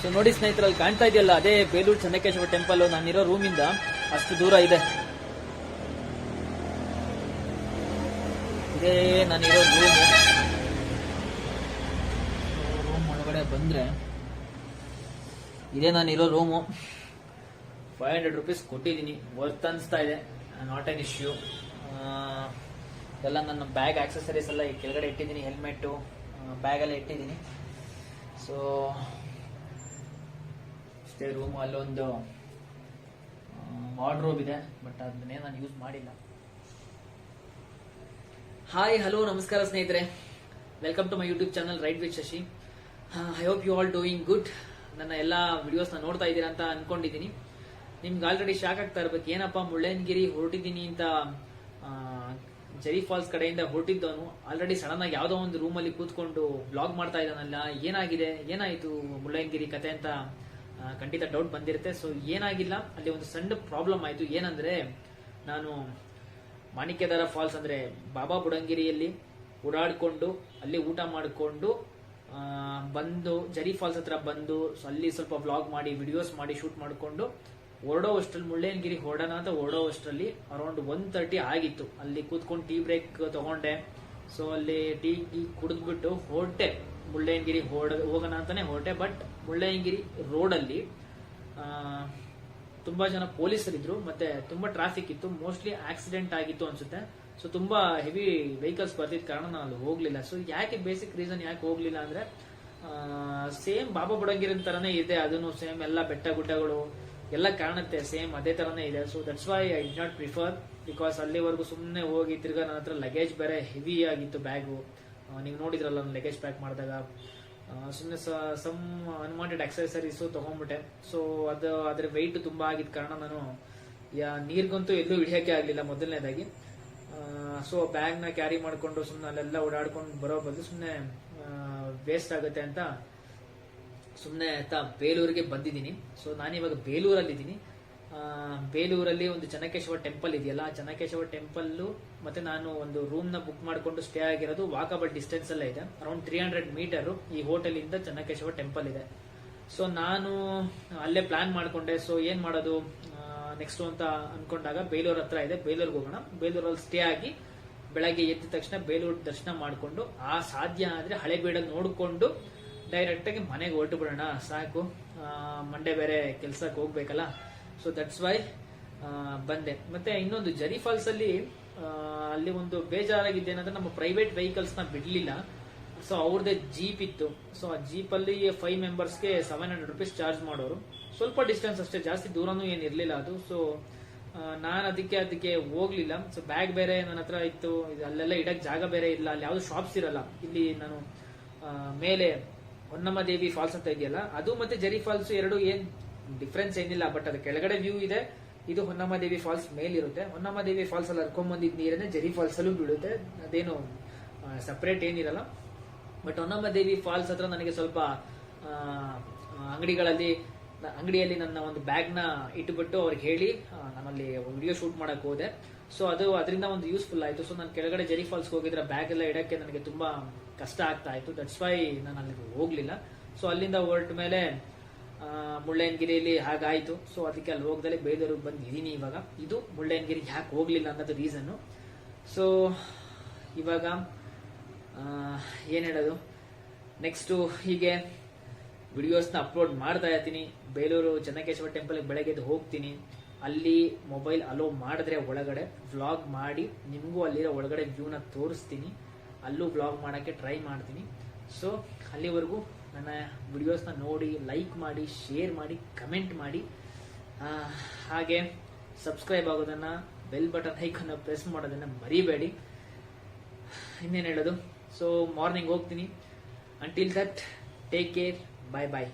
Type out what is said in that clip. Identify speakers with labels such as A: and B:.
A: So ನೋಡಿ ಸ್ನೇಹಿತರಲ್ಲಿ ಕಾಣ್ತಾ ಇದೆಯಲ್ಲ, ಅದೇ ಬೇಲೂರು ಚೆನ್ನಕೇಶವ ಟೆಂಪಲ್. ನಾನಿರೋ ರೂಮಿಂದ ಅಷ್ಟು ದೂರ ಇದೆ. ಇದೇ ನಾನಿರೋ ರೂಮ್ ಒಳಗಡೆ ಬಂದ್ರೆ ಇದೇ ನಾನಿರೋ ರೂಮು. 500 rupees ಕೊಟ್ಟಿದ್ದೀನಿ, ವರ್ತ್ ಅನಿಸ್ತಾ ಇದೆ, ನಾಟ್ ಎನ್ ಇಶ್ಯೂ. ಎಲ್ಲ ನನ್ನ ಬ್ಯಾಗ್ ಆಕ್ಸೆಸರೀಸ್ ಎಲ್ಲ ಕೆಳಗಡೆ ಇಟ್ಟಿದ್ದೀನಿ, ಹೆಲ್ಮೆಟ್ಟು ಬ್ಯಾಗ್ ಎಲ್ಲ ಇಟ್ಟಿದ್ದೀನಿ. ಸೊ ಅಷ್ಟೇ ರೂಮ್. ಅಲ್ಲೊಂದು ವಾರ್ಡ್ರೋಬ್ ಇದೆ, ಬಟ್ ಅದನ್ನೇ ನಾನು ಯೂಸ್ ಮಾಡಿಲ್ಲ. ಹಾಯ್ ಹಲೋ ನಮಸ್ಕಾರ ಸ್ನೇಹಿತರೆ, welcome to my YouTube channel right with Shashi. I hope you all doing good. ನನ್ನ ಎಲ್ಲ ವಿಡಿಯೋಸ್ನ ನೋಡ್ತಾ ಇದ್ದೀರಾ ಅಂತ ಅನ್ಕೊಂಡಿದ್ದೀನಿ. ನಿಮ್ಗೆ ಆಲ್ರೆಡಿ ಶಾಕ್ ಆಗ್ತಾ ಇರ್ಬೇಕು, ಏನಪ್ಪ ಮುಳ್ಳಯ್ಯನಗಿರಿ ಹೊರಟಿದ್ದೀನಿ ಅಂತ ಜರಿ ಫಾಲ್ಸ್ ಕಡೆಯಿಂದ ಹೊರಟಿದ್ದವನು ಆಲ್ರೆಡಿ ಸಡನ್ ಆಗಿ ಯಾವುದೋ ಒಂದು ರೂಮಲ್ಲಿ ಕೂತ್ಕೊಂಡು ಬ್ಲಾಗ್ ಮಾಡ್ತಾ ಇದ್ದಾನಲ್ಲ, ಏನಾಗಿದೆ, ಏನಾಯಿತು ಮುಳ್ಳಯ್ಯನಗಿರಿ ಕತೆ ಅಂತ ಖಂಡಿತ ಡೌಟ್ ಬಂದಿರುತ್ತೆ. ಸೊ ಏನಾಗಿಲ್ಲ, ಅಲ್ಲಿ ಒಂದು ಸಣ್ಣ ಪ್ರಾಬ್ಲಮ್ ಆಯಿತು. ಏನಂದ್ರೆ, ನಾನು ಮಾಣಿಕ್ಯಧಾರ ಫಾಲ್ಸ್ ಅಂದ್ರೆ ಬಾಬಾ ಬುಡಂಗಿರಿಯಲ್ಲಿ ಓಡಾಡ್ಕೊಂಡು ಅಲ್ಲಿ ಊಟ ಮಾಡಿಕೊಂಡು ಬಂದು ಜರಿ ಫಾಲ್ಸ್ ಹತ್ರ ಬಂದು ಅಲ್ಲಿ ಸ್ವಲ್ಪ ವ್ಲಾಗ್ ಮಾಡಿ ವಿಡಿಯೋಸ್ ಮಾಡಿ ಶೂಟ್ ಮಾಡಿಕೊಂಡು ಹೊರಡೋ ಅಷ್ಟರಲ್ಲಿ ಮುಳ್ಳಯ್ಯನಗಿರಿ ಹೊರಡೋಣ ಅಂತ ಹೊರಡೋ ಅಷ್ಟರಲ್ಲಿ ಅರೌಂಡ್ 1:30 ಆಗಿತ್ತು. ಅಲ್ಲಿ ಕೂತ್ಕೊಂಡು ಟೀ ಬ್ರೇಕ್ ತಗೊಂಡೆ. ಸೊ ಅಲ್ಲಿ ಟೀ ಕುಡಿದ್ಬಿಟ್ಟು ಹೊರಟೆ, ಮುಳ್ಳಯ್ಯನಗಿರಿ ಹೋಗೋಣ ಅಂತಾನೆ ಹೊರಟೆ. ಬಟ್ ಮುಳ್ಳಯ್ಯನಗಿರಿ ರೋಡಲ್ಲಿ ತುಂಬಾ ಜನ ಪೊಲೀಸರಿದ್ರು, ಮತ್ತೆ ತುಂಬಾ ಟ್ರಾಫಿಕ್ ಇತ್ತು. ಮೋಸ್ಟ್ಲಿ ಆಕ್ಸಿಡೆಂಟ್ ಆಗಿತ್ತು ಅನ್ಸುತ್ತೆ. ಸೊ ತುಂಬಾ ಹೆವಿ ವೆಹಿಕಲ್ಸ್ ಬರ್ತಿದ್ ಕಾರಣ ನಾನು ಅಲ್ಲಿ ಹೋಗ್ಲಿಲ್ಲ. ಸೊ ಯಾಕೆ, ಬೇಸಿಕ್ ರೀಸನ್ ಯಾಕೆ ಹೋಗ್ಲಿಲ್ಲ ಅಂದ್ರೆ, ಸೇಮ್ ಬಾಬಾ ಬುಡಂಗಿರಿ ತರನೇ ಇದೆ, ಅದನ್ನು ಸೇಮ್ ಎಲ್ಲ ಬೆಟ್ಟ ಗುಡ್ಡಗಳು ಎಲ್ಲ ಕಾಣುತ್ತೆ, ಸೇಮ್ ಅದೇ ತರನೇ ಇದೆ. So that's why I did not prefer, because ಅಲ್ಲಿವರೆಗೂ ಸುಮ್ಮನೆ ಹೋಗಿ ತಿರ್ಗಾ ನನ್ನ ಹತ್ರ ಲಗೇಜ್ ಬೇರೆ ಹೆವಿ ಆಗಿತ್ತು ಬ್ಯಾಗು. ನೀವು ನೋಡಿದ್ರಲ್ಲ ನಾನು ಲಗೇಜ್ ಪ್ಯಾಕ್ ಮಾಡಿದಾಗ ಸುಮ್ಮನೆ ಸಮ್ ಅನ್ವಾಂಟೆಡ್ ಆಕ್ಸೆಸರೀಸು ತಗೊಂಡ್ಬಿಟ್ಟೆ. ಸೊ ಅದ್ರ ವೆಯ್ಟ್ ತುಂಬಾ ಆಗಿದ್ದ ಕಾರಣ ನಾನು ನೀರ್ಗಂತೂ ಎಲ್ಲೂ ಇಳಿಯೋಕೆ ಆಗಲಿಲ್ಲ ಮೊದಲನೇದಾಗಿ. ಸೊ ಬ್ಯಾಗ್ನ ಕ್ಯಾರಿ ಮಾಡಿಕೊಂಡು ಸುಮ್ಮನೆ ಅಲ್ಲೆಲ್ಲ ಓಡಾಡ್ಕೊಂಡು ಬರೋ ಬದಲು ಸುಮ್ಮನೆ ವೇಸ್ಟ್ ಆಗುತ್ತೆ ಅಂತ ಸುಮ್ಮನೆ ಬೇಲೂರಿಗೆ ಬಂದಿದ್ದೀನಿ. ಸೊ ನಾನಿವಾಗ ಬೇಲೂರಲ್ಲಿದ್ದೀನಿ. ಬೇಲೂರಲ್ಲಿ ಒಂದು ಚೆನ್ನಕೇಶವ ಟೆಂಪಲ್ ಇದೆಯಲ್ಲ, ಚೆನ್ನಕೇಶವ ಟೆಂಪಲ್ ಮತ್ತೆ ನಾನು ಒಂದು ರೂಮ್ ನ ಬುಕ್ ಮಾಡಿಕೊಂಡು ಸ್ಟೇ ಆಗಿರೋದು ವಾಕಬಲ್ ಡಿಸ್ಟೆನ್ಸ್ ಅಲ್ಲೇ ಇದೆ. ಅರೌಂಡ್ 300 ಮೀಟರ್ ಈ ಹೋಟೆಲ್ ಇಂದ ಚೆನ್ನಕೇಶವ ಟೆಂಪಲ್ ಇದೆ. ಸೊ ನಾನು ಅಲ್ಲೇ ಪ್ಲಾನ್ ಮಾಡ್ಕೊಂಡೆ. ಸೊ ಏನ್ ಮಾಡೋದು ನೆಕ್ಸ್ಟ್ ಅಂತ ಅನ್ಕೊಂಡಾಗ ಬೇಲೂರ್ ಹತ್ರ ಇದೆ, ಬೇಲೂರ್ಗೆ ಹೋಗೋಣ. ಬೇಲೂರಲ್ಲಿ ಸ್ಟೇ ಆಗಿ ಬೆಳಗ್ಗೆ ಎದ್ದ ತಕ್ಷಣ ಬೇಲೂರು ದರ್ಶನ ಮಾಡಿಕೊಂಡು ಸಾಧ್ಯ ಆದ್ರೆ ಹಳೆಬೀಡಲ್ಲಿ ನೋಡಿಕೊಂಡು ಡೈರೆಕ್ಟ್ ಆಗಿ ಮನೆಗೆ ಹೊರಟು ಬಿಡೋಣ, ಸಾಕು. ಮಂಡೇ ಬೇರೆ ಕೆಲ್ಸಕ್ಕೆ ಹೋಗ್ಬೇಕಲ್ಲ. ಸೊ ದಟ್ಸ್ ವೈ ಬಂದೆ. ಮತ್ತೆ ಇನ್ನೊಂದು ಜರಿ ಫಾಲ್ಸ್ ಅಲ್ಲಿ ಒಂದು ಬೇಜಾರಾಗಿದ್ದೇನಂದ್ರೆ, ನಮ್ಮ ಪ್ರೈವೇಟ್ ವೆಹಿಕಲ್ಸ್ ನ ಬಿಡ್ಲಿಲ್ಲ. ಸೊ ಅವ್ರದ್ದೇ ಜೀಪ್ ಇತ್ತು. ಸೊ ಆ ಜೀಪ್ ಅಲ್ಲಿ 5 ಮೆಂಬರ್ಸ್ಗೆ 700 rupees ಚಾರ್ಜ್ ಮಾಡೋರು. ಸ್ವಲ್ಪ ಡಿಸ್ಟೆನ್ಸ್ ಅಷ್ಟೇ, ಜಾಸ್ತಿ ದೂರನೂ ಏನಿರ್ಲಿಲ್ಲ ಅದು. ಸೊ ನಾನು ಅದಕ್ಕೆ ಹೋಗ್ಲಿಲ್ಲ. ಸೊ ಬ್ಯಾಗ್ ಬೇರೆ ನನ್ನ ಹತ್ರ ಇತ್ತು, ಅಲ್ಲೆಲ್ಲ ಇಡಕ್ ಜಾಗ ಬೇರೆ ಇಲ್ಲ, ಅಲ್ಲಿ ಯಾವ್ದು ಶಾಪ್ಸ್ ಇರಲ್ಲ. ಇಲ್ಲಿ ನಾನು ಮೇಲೆ ಹೊನ್ನಮ್ಮ ದೇವಿ ಫಾಲ್ಸ್ ಅಂತ ಇದೆಯಲ್ಲ, ಅದು ಮತ್ತೆ ಜರಿ ಫಾಲ್ಸ್ ಎರಡು ಏನ್ ಡಿಫ್ರೆನ್ಸ್ ಏನಿಲ್ಲ. ಬಟ್ ಅದು ಕೆಳಗಡೆ ವ್ಯೂ ಇದೆ, ಇದು ಹೊನ್ನಮ್ಮ ದೇವಿ ಫಾಲ್ಸ್ ಮೇಲಿರುತ್ತೆ. ಹೊನ್ನಮ್ಮ ದೇವಿ ಫಾಲ್ಸ್ ಅಲ್ಲಿ ಹರ್ಕೊಂಡ್ ಬಂದಿದ್ ನೀರನ್ನೇ ಜರಿ ಫಾಲ್ಸ್ ಅಲ್ಲೂ ಬೀಳುತ್ತೆ, ಅದೇನು ಸಪರೇಟ್ ಏನಿರಲ್ಲ. ಬಟ್ ಹೊನ್ನಮ್ಮ ದೇವಿ ಫಾಲ್ಸ್ ಹತ್ರ ನನಗೆ ಸ್ವಲ್ಪ ಅಂಗಡಿಯಲ್ಲಿ ನನ್ನ ಒಂದು ಬ್ಯಾಗ್ ನ ಇಟ್ಬಿಟ್ಟು ಅವ್ರಿಗೆ ಹೇಳಿ ನಾನಲ್ಲಿ ವಿಡಿಯೋ ಶೂಟ್ ಮಾಡಕ್ ಹೋದೆ. ಸೊ ಅದರಿಂದ ಒಂದು ಯೂಸ್ಫುಲ್ ಆಯ್ತು. ಸೊ ನಾನು ಕೆಳಗಡೆ ಜರಿ ಫಾಲ್ಸ್ ಹೋಗಿದ್ರೆ ಬ್ಯಾಗ್ ಎಲ್ಲ ಇಡಕ್ಕೆ ನನಗೆ ತುಂಬಾ ಕಷ್ಟ ಆಗ್ತಾ ಇತ್ತು. ದಟ್ಸ್ ವೈ ನಾನು ಅಲ್ಲಿಗೆ ಹೋಗ್ಲಿಲ್ಲ. ಸೊ ಅಲ್ಲಿಂದ ಹೊರಟ ಮೇಲೆ ಮುಳ್ಳಯ್ಯನಗಿರಿಯಲ್ಲಿ ಹಾಗಾಯ್ತು. ಸೊ ಅದಕ್ಕೆ ಅಲ್ಲಿ ಹೋಗದಲ್ಲೇ ಬೇಲೂರಿಗೆ ಬಂದಿದ್ದೀನಿ ಇವಾಗ. ಇದು ಮುಳ್ಳಯ್ಯನಗಿರಿ ಯಾಕೆ ಹೋಗ್ಲಿಲ್ಲ ಅನ್ನೋದು ರೀಸನ್. ಸೊ ಇವಾಗ ಏನ್ ಹೇಳೋದು, ನೆಕ್ಸ್ಟ್ ಹೀಗೆ ವಿಡಿಯೋಸ್ನ ಅಪ್ಲೋಡ್ ಮಾಡ್ತಾ ಇರ್ತೀನಿ. ಬೇಲೂರು ಚೆನ್ನಕೇಶವ ಟೆಂಪಲ್ ಬೆಳಗ್ಗೆ ಹೋಗ್ತೀನಿ. ಅಲ್ಲಿ ಮೊಬೈಲ್ ಅಲೋ ಮಾಡಿದ್ರೆ ಒಳಗಡೆ ವ್ಲಾಗ್ ಮಾಡಿ ನಿಮಗೂ ಅಲ್ಲಿರೋ ಒಳಗಡೆ ವ್ಯೂನ ತೋರಿಸ್ತೀನಿ. ಅಲ್ಲೂ ವ್ಲಾಗ್ ಮಾಡೋಕ್ಕೆ ಟ್ರೈ ಮಾಡ್ತೀನಿ. ಸೊ ಅಲ್ಲಿವರೆಗೂ ನನ್ನ ವಿಡಿಯೋಸ್ನ ನೋಡಿ, ಲೈಕ್ ಮಾಡಿ, ಶೇರ್ ಮಾಡಿ, ಕಮೆಂಟ್ ಮಾಡಿ, ಹಾಗೆ ಸಬ್ಸ್ಕ್ರೈಬ್ ಆಗೋದನ್ನ, ಬೆಲ್ ಬಟನ್ ಐಕನ್ ಪ್ರೆಸ್ ಮಾಡೋದನ್ನ ಮರಿಬೇಡಿ. ಇನ್ನೇನು ಹೇಳೋದು, ಸೊ ಮಾರ್ನಿಂಗ್ ಹೋಗ್ತೀನಿ. Until that, take care, bye bye.